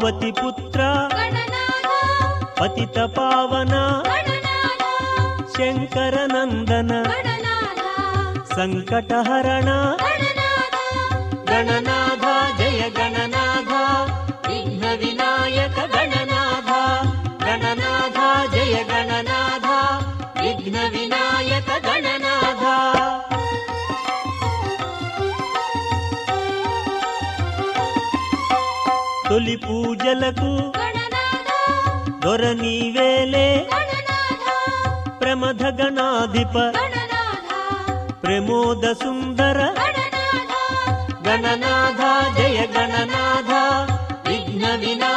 పార్వతి పుత్ర పతిత పావన శంకర నందన సంకటహరణ గణనాథ జయ గణనాథ విఘ్న వినాయక గణనాథ గణనాథ జయ గణనాథ విఘ్న వినాయక గణనాథ. తొలి పూజలకు దొర నీవేలే ప్రమథ గణాధిప ప్రమోద సుందర గణనాథ జయ గణనాథ విఘ్న వినా